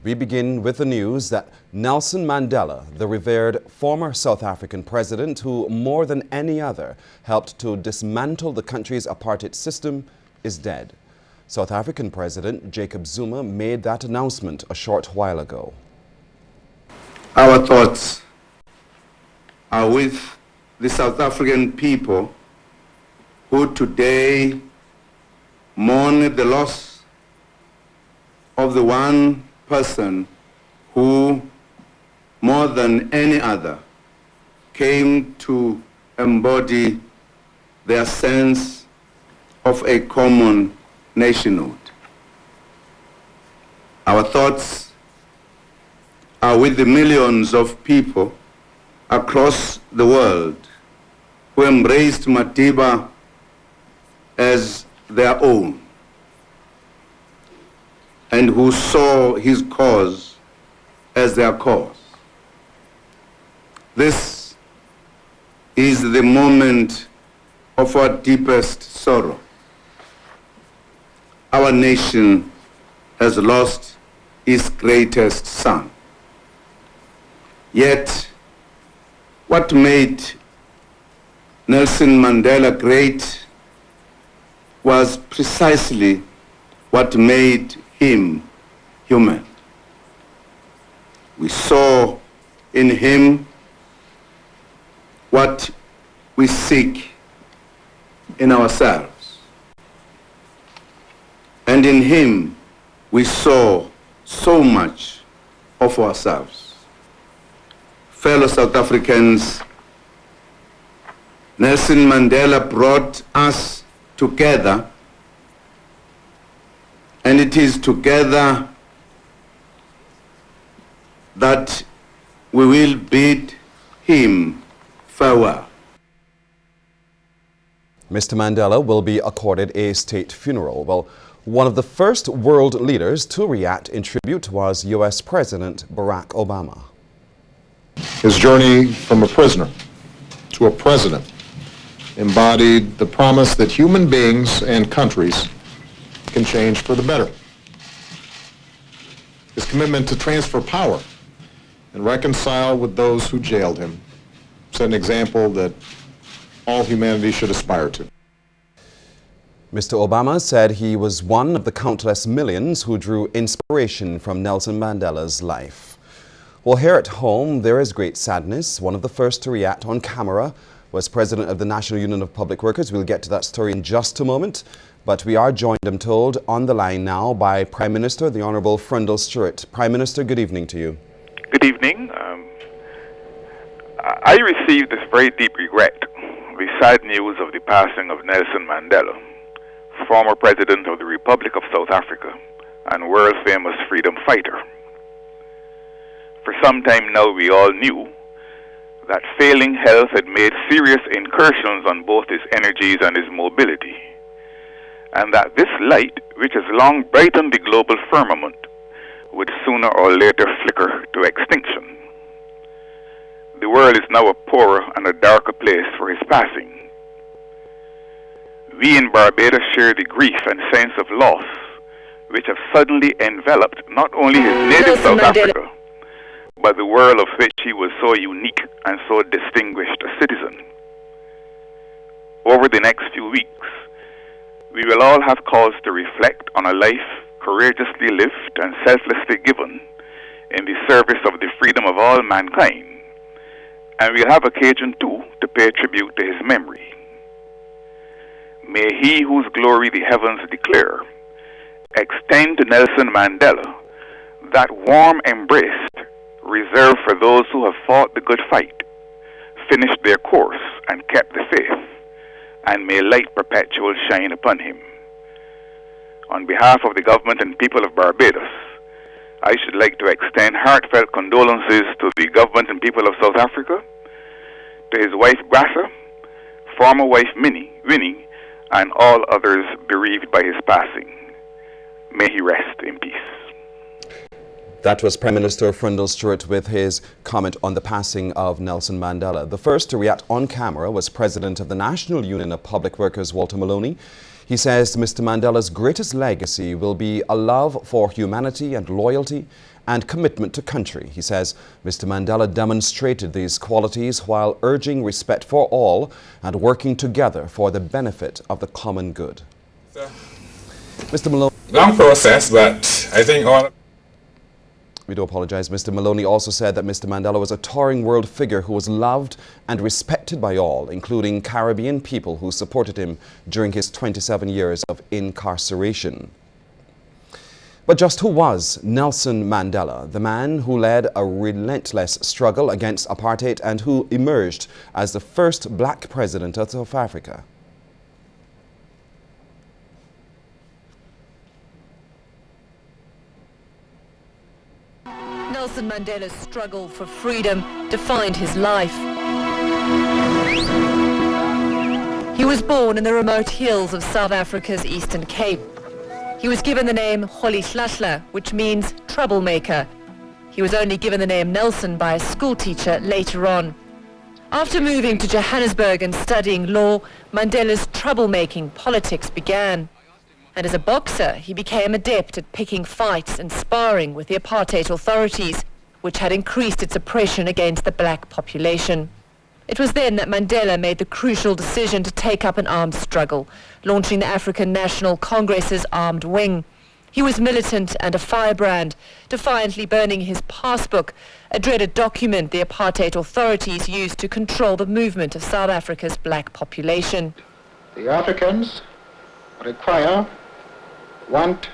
We begin with the news that Nelson Mandela, the revered former South African president who more than any other helped to dismantle the country's apartheid system, is dead. South African President Jacob Zuma made that announcement a short while ago. Our thoughts are with the South African people who today mourn the loss of the one person who, more than any other, came to embody their sense of a common nationhood. Our thoughts are with the millions of people across the world who embraced Madiba as their own and who saw his cause as their cause. This is the moment of our deepest sorrow. Our nation has lost its greatest son. Yet, what made Nelson Mandela great was precisely what made him human. We saw in him what we seek in ourselves. And in him we saw so much of ourselves. Fellow South Africans, Nelson Mandela brought us together, and it is together that we will bid him farewell. Mr. Mandela will be accorded a state funeral. Well, one of the first world leaders to react in tribute was U.S. President Barack Obama. His journey from a prisoner to a president embodied the promise that human beings and countries can change for the better. His commitment to transfer power and reconcile with those who jailed him set an example that all humanity should aspire to. Mr. Obama said he was one of the countless millions who drew inspiration from Nelson Mandela's life. Well, here at home, there is great sadness. One of the first to react on camera was President of the National Union of Public Workers. We'll get to that story in just a moment. But we are joined, I'm told, on the line now by Prime Minister, the Honourable Frendall Stewart. Prime Minister, good evening to you. Good evening. I received this very deep regret, the sad news of the passing of Nelson Mandela, former President of the Republic of South Africa and world-famous freedom fighter. For some time now, we all knew that failing health had made serious incursions on both his energies and his mobility, and that this light, which has long brightened the global firmament, would sooner or later flicker to extinction. The world is now a poorer and a darker place for his passing. We in Barbados share the grief and sense of loss which have suddenly enveloped not only his native South Africa, but the world of which he was so unique and so distinguished a citizen. Over the next few weeks, we will all have cause to reflect on a life courageously lived and selflessly given in the service of the freedom of all mankind, and we'll have occasion too to pay tribute to his memory. May he whose glory the heavens declare extend to Nelson Mandela that warm embrace reserved for those who have fought the good fight, finished their course, and kept the faith, and may light perpetual shine upon him. On behalf of the government and people of Barbados, I should like to extend heartfelt condolences to the government and people of South Africa, to his wife Grassa, former wife Winnie, and all others bereaved by his passing. May he rest in peace. That was Prime Minister Frendall Stewart with his comment on the passing of Nelson Mandela. The first to react on camera was President of the National Union of Public Workers, Walter Maloney. He says Mr. Mandela's greatest legacy will be a love for humanity and loyalty and commitment to country. He says Mr. Mandela demonstrated these qualities while urging respect for all and working together for the benefit of the common good. Mr. Maloney. Long process, but I think all... We do apologize. Mr. Maloney also said that Mr. Mandela was a towering world figure who was loved and respected by all, including Caribbean people who supported him during his 27 years of incarceration. But just who was Nelson Mandela, the man who led a relentless struggle against apartheid and who emerged as the first black president of South Africa? Nelson Mandela's struggle for freedom defined his life. He was born in the remote hills of South Africa's Eastern Cape. He was given the name Rolihlahla, which means troublemaker. He was only given the name Nelson by a schoolteacher later on. After moving to Johannesburg and studying law, Mandela's troublemaking politics began. And as a boxer, he became adept at picking fights and sparring with the apartheid authorities, which had increased its oppression against the black population. It was then that Mandela made the crucial decision to take up an armed struggle, launching the African National Congress's armed wing. He was militant and a firebrand, defiantly burning his passbook, a dreaded document the apartheid authorities used to control the movement of South Africa's black population. The Africans want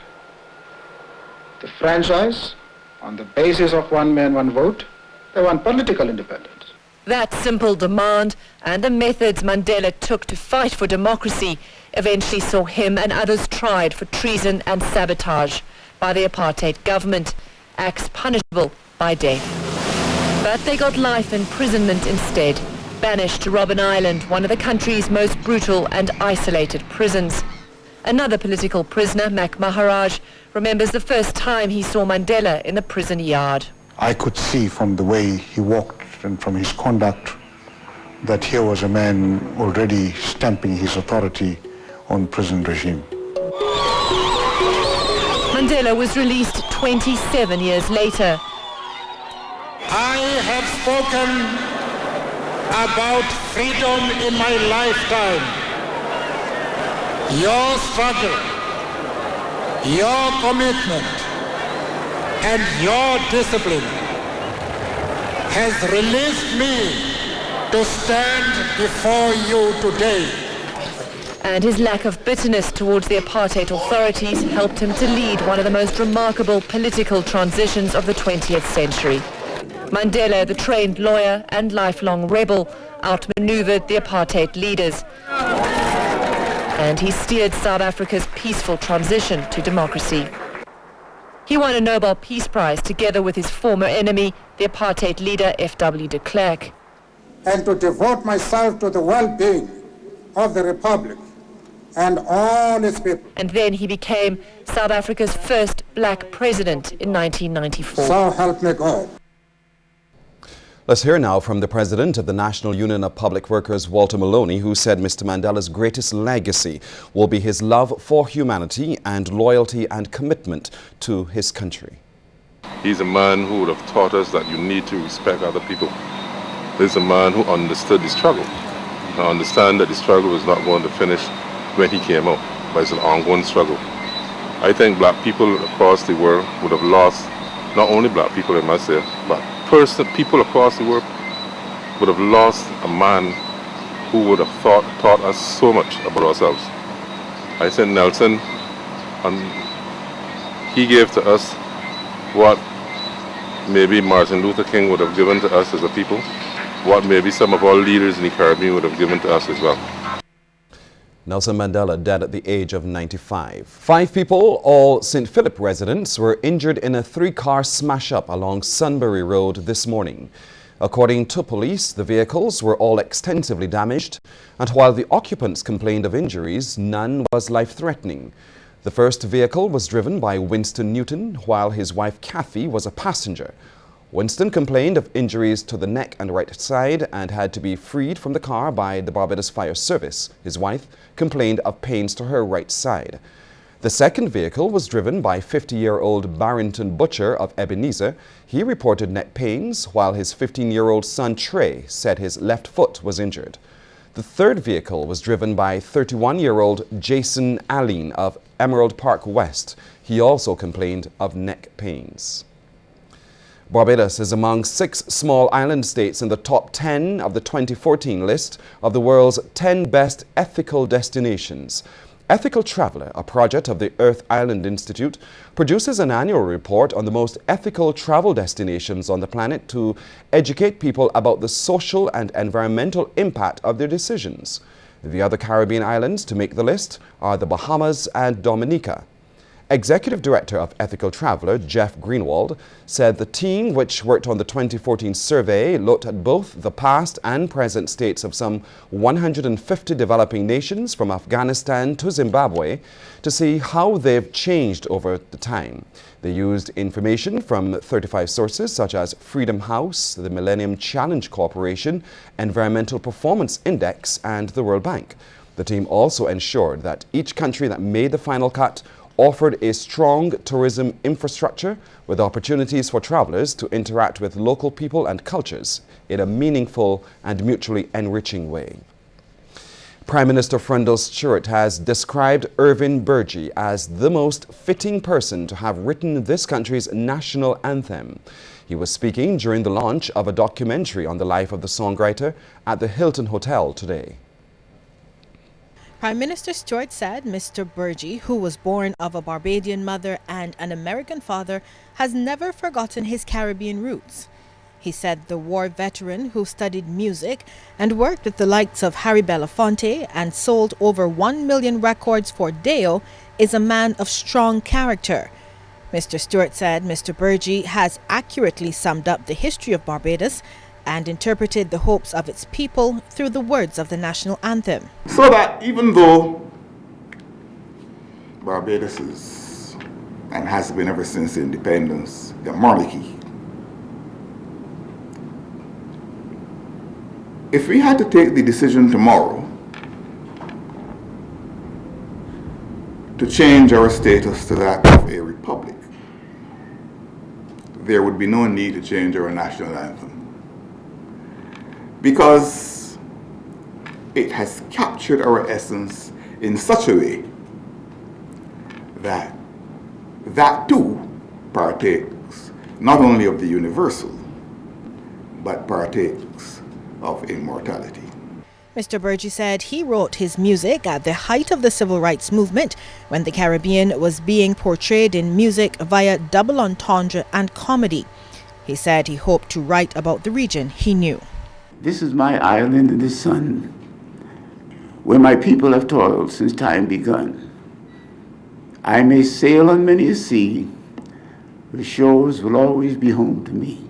the franchise on the basis of one man, one vote. They want political independence. That simple demand and the methods Mandela took to fight for democracy eventually saw him and others tried for treason and sabotage by the apartheid government, acts punishable by death. But they got life imprisonment instead, banished to Robben Island, one of the country's most brutal and isolated prisons. Another political prisoner, Mac Maharaj, remembers the first time he saw Mandela in the prison yard. I could see from the way he walked and from his conduct that here was a man already stamping his authority on prison regime. Mandela was released 27 years later. I have spoken about freedom in my lifetime. Your struggle, your commitment, and your discipline has released me to stand before you today. And his lack of bitterness towards the apartheid authorities helped him to lead one of the most remarkable political transitions of the 20th century. Mandela, the trained lawyer and lifelong rebel, outmaneuvered the apartheid leaders. And he steered South Africa's peaceful transition to democracy. He won a Nobel Peace Prize together with his former enemy, the apartheid leader F.W. de Klerk. And to devote myself to the well-being of the Republic and all its people. And then he became South Africa's first black president in 1994. So help me God. Let's hear now from the president of the National Union of Public Workers, Walter Maloney, who said Mr. Mandela's greatest legacy will be his love for humanity and loyalty and commitment to his country. He's a man who would have taught us that you need to respect other people. He's a man who understood the struggle. I understand that the struggle was not going to finish when he came out, but it's an ongoing struggle. I think black people across the world would have lost, not only black people, I must say, but people across the world would have lost a man who would have taught us so much about ourselves. I think Nelson, he gave to us what maybe Martin Luther King would have given to us as a people, what maybe some of our leaders in the Caribbean would have given to us as well. Nelson Mandela dead at the age of 95. 5 people, all St. Philip residents, were injured in a 3-car smash-up along Sunbury Road this morning. According to police, the vehicles were all extensively damaged, and while the occupants complained of injuries, none was life-threatening. The first vehicle was driven by Winston Newton, while his wife Kathy was a passenger. Winston complained of injuries to the neck and right side and had to be freed from the car by the Barbados Fire Service. His wife complained of pains to her right side. The second vehicle was driven by 50-year-old Barrington Butcher of Ebenezer. He reported neck pains, while his 15-year-old son Trey said his left foot was injured. The third vehicle was driven by 31-year-old Jason Allen of Emerald Park West. He also complained of neck pains. Barbados is among 6 small island states in the top 10 of the 2014 list of the world's 10 best ethical destinations. Ethical Traveler, a project of the Earth Island Institute, produces an annual report on the most ethical travel destinations on the planet to educate people about the social and environmental impact of their decisions. The other Caribbean islands to make the list are the Bahamas and Dominica. Executive Director of Ethical Traveler, Jeff Greenwald, said the team which worked on the 2014 survey looked at both the past and present states of some 150 developing nations from Afghanistan to Zimbabwe to see how they've changed over the time. They used information from 35 sources such as Freedom House, the Millennium Challenge Corporation, Environmental Performance Index, and the World Bank. The team also ensured that each country that made the final cut offered a strong tourism infrastructure with opportunities for travelers to interact with local people and cultures in a meaningful and mutually enriching way. Prime Minister Frendall Stewart has described Irvin Burgee as the most fitting person to have written this country's national anthem. He was speaking during the launch of a documentary on the life of the songwriter at the Hilton Hotel today. Prime Minister Stewart said Mr. Burgee, who was born of a Barbadian mother and an American father, has never forgotten his Caribbean roots. He said the war veteran who studied music and worked with the likes of Harry Belafonte and sold over 1 million records for Deo is a man of strong character. Mr. Stewart said Mr. Burgee has accurately summed up the history of Barbados and interpreted the hopes of its people through the words of the national anthem. So that even though Barbados is, and has been ever since independence, a monarchy, if we had to take the decision tomorrow to change our status to that of a republic, there would be no need to change our national anthem, because it has captured our essence in such a way that that too partakes not only of the universal, but partakes of immortality. Mr. Burgee said he wrote his music at the height of the civil rights movement, when the Caribbean was being portrayed in music via double entendre and comedy. He said he hoped to write about the region he knew. This is my island in the sun, where my people have toiled since time begun. I may sail on many a sea, the shores will always be home to me.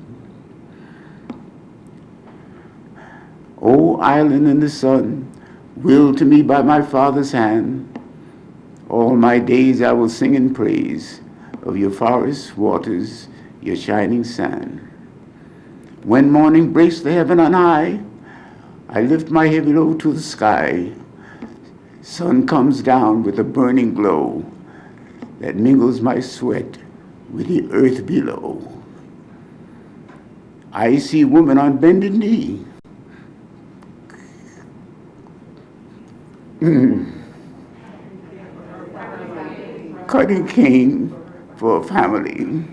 O island in the sun, willed to me by my father's hand, all my days I will sing in praise of your forests, waters, your shining sand. When morning breaks the heaven on high, I lift my heavy load to the sky. Sun comes down with a burning glow that mingles my sweat with the earth below. I see woman on bended knee, cutting cane for a family.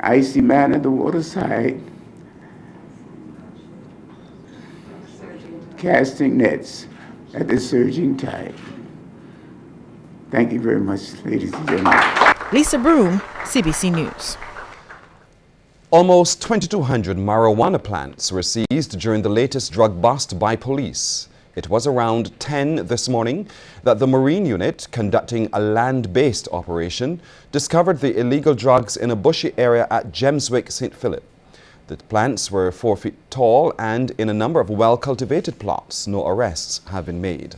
I see man at the waterside, casting nets at the surging tide. Thank you very much, ladies and gentlemen. Lisa Broom, CBC News. Almost 2,200 marijuana plants were seized during the latest drug bust by police. It was around 10 this morning that the Marine Unit, conducting a land-based operation, discovered the illegal drugs in a bushy area at Gemswick, St. Philip. The plants were 4 feet tall and in a number of well-cultivated plots. No arrests have been made.